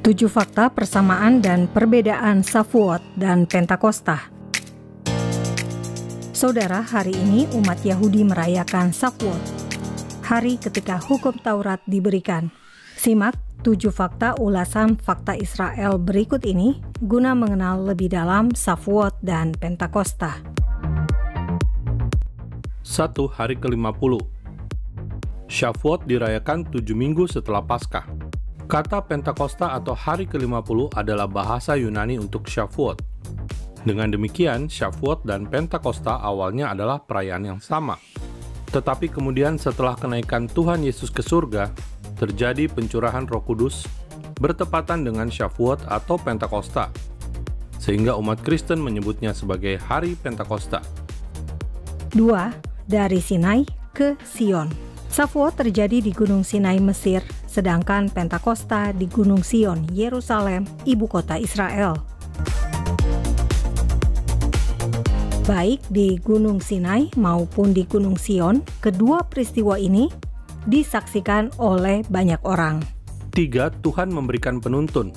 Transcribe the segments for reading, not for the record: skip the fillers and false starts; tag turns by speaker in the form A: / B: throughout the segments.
A: 7 fakta persamaan dan perbedaan Shavuot dan Pentakosta. Saudara, hari ini umat Yahudi merayakan Shavuot, hari ketika hukum Taurat diberikan. Simak 7 fakta ulasan fakta Israel berikut ini guna mengenal lebih dalam Shavuot dan Pentakosta.
B: 1. Hari ke-50. Shavuot dirayakan 7 minggu setelah Paskah. Kata Pentakosta atau hari ke-50 adalah bahasa Yunani untuk Shavuot. Dengan demikian, Shavuot dan Pentakosta awalnya adalah perayaan yang sama. Tetapi kemudian setelah kenaikan Tuhan Yesus ke surga, terjadi pencurahan Roh Kudus bertepatan dengan Shavuot atau Pentakosta, sehingga umat Kristen menyebutnya sebagai Hari Pentakosta.
A: 2. Dari Sinai ke Sion. Shavuot terjadi di Gunung Sinai, Mesir, sedangkan Pentakosta di Gunung Sion, Yerusalem, ibu kota Israel. Baik di Gunung Sinai maupun di Gunung Sion, kedua peristiwa ini disaksikan oleh banyak orang.
B: 3. Tuhan memberikan penuntun.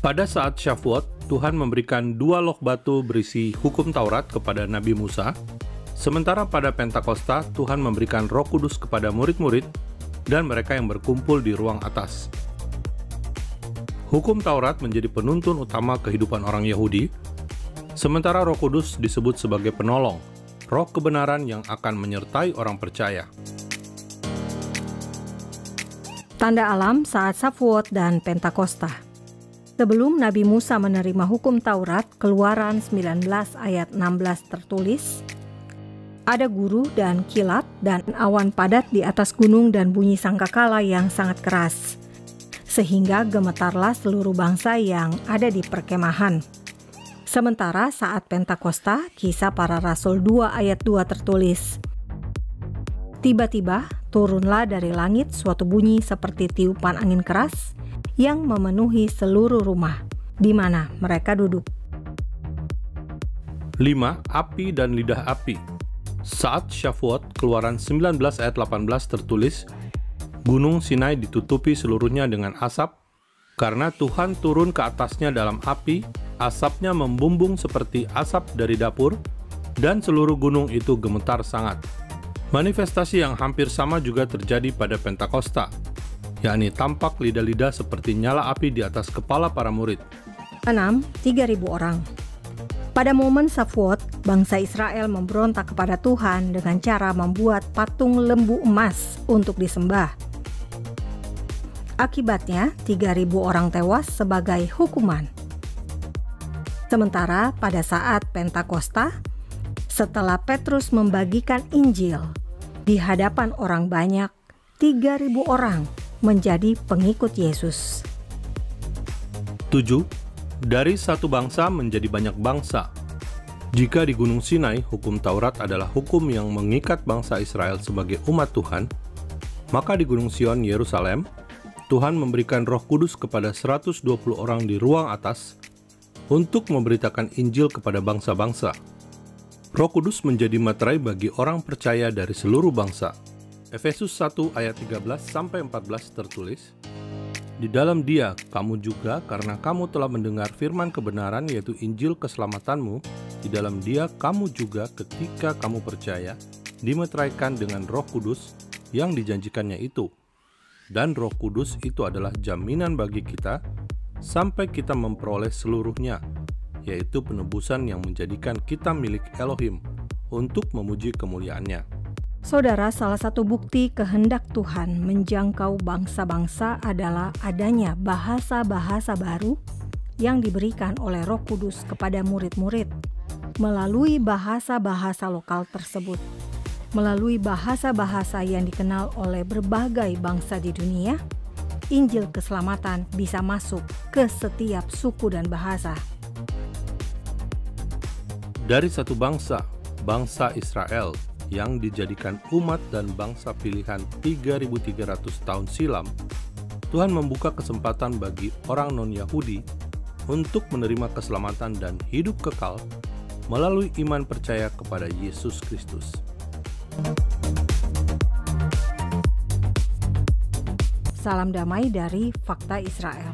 B: Pada saat Shavuot, Tuhan memberikan 2 loh batu berisi hukum Taurat kepada Nabi Musa. Sementara pada Pentakosta, Tuhan memberikan Roh Kudus kepada murid-murid dan mereka yang berkumpul di ruang atas. Hukum Taurat menjadi penuntun utama kehidupan orang Yahudi, sementara Roh Kudus disebut sebagai penolong, roh kebenaran yang akan menyertai orang percaya.
A: Tanda alam saat Shavuot dan Pentakosta. Sebelum Nabi Musa menerima hukum Taurat, Keluaran 19 ayat 16 tertulis, ada guru dan kilat dan awan padat di atas gunung dan bunyi sangkakala yang sangat keras, sehingga gemetarlah seluruh bangsa yang ada di perkemahan. Sementara saat Pentakosta, Kisah Para Rasul 2 ayat 2 tertulis, tiba-tiba turunlah dari langit suatu bunyi seperti tiupan angin keras yang memenuhi seluruh rumah di mana mereka duduk.
B: 5. Api dan lidah api. Saat Shavuot, Keluaran 19 ayat 18 tertulis, Gunung Sinai ditutupi seluruhnya dengan asap, karena Tuhan turun ke atasnya dalam api, asapnya membumbung seperti asap dari dapur, dan seluruh gunung itu gemetar sangat. Manifestasi yang hampir sama juga terjadi pada Pentakosta, yakni tampak lidah-lidah seperti nyala api di atas kepala para murid.
A: 6. 3.000 orang. Pada momen Shavuot, bangsa Israel memberontak kepada Tuhan dengan cara membuat patung lembu emas untuk disembah. Akibatnya, 3.000 orang tewas sebagai hukuman. Sementara pada saat Pentakosta, setelah Petrus membagikan Injil di hadapan orang banyak, 3.000 orang menjadi pengikut Yesus.
B: 7. Dari satu bangsa menjadi banyak bangsa. Jika di Gunung Sinai, hukum Taurat adalah hukum yang mengikat bangsa Israel sebagai umat Tuhan, maka di Gunung Sion, Yerusalem, Tuhan memberikan Roh Kudus kepada 120 orang di ruang atas untuk memberitakan Injil kepada bangsa-bangsa. Roh Kudus menjadi materai bagi orang percaya dari seluruh bangsa. Efesus 1 ayat 13-14 tertulis, di dalam Dia, kamu juga, karena kamu telah mendengar firman kebenaran, yaitu Injil keselamatanmu, di dalam Dia kamu juga ketika kamu percaya, dimeteraikan dengan Roh Kudus yang dijanjikannya itu. Dan Roh Kudus itu adalah jaminan bagi kita, sampai kita memperoleh seluruhnya, yaitu penebusan yang menjadikan kita milik Elohim, untuk memuji kemuliaan-Nya.
A: Saudara, salah satu bukti kehendak Tuhan menjangkau bangsa-bangsa adalah adanya bahasa-bahasa baru yang diberikan oleh Roh Kudus kepada murid-murid. Melalui bahasa-bahasa lokal tersebut, melalui bahasa-bahasa yang dikenal oleh berbagai bangsa di dunia, Injil keselamatan bisa masuk ke setiap suku dan bahasa.
B: Dari satu bangsa, bangsa Israel, yang dijadikan umat dan bangsa pilihan 3.300 tahun silam, Tuhan membuka kesempatan bagi orang non-Yahudi untuk menerima keselamatan dan hidup kekal melalui iman percaya kepada Yesus Kristus.
A: Salam damai dari Fakta Israel.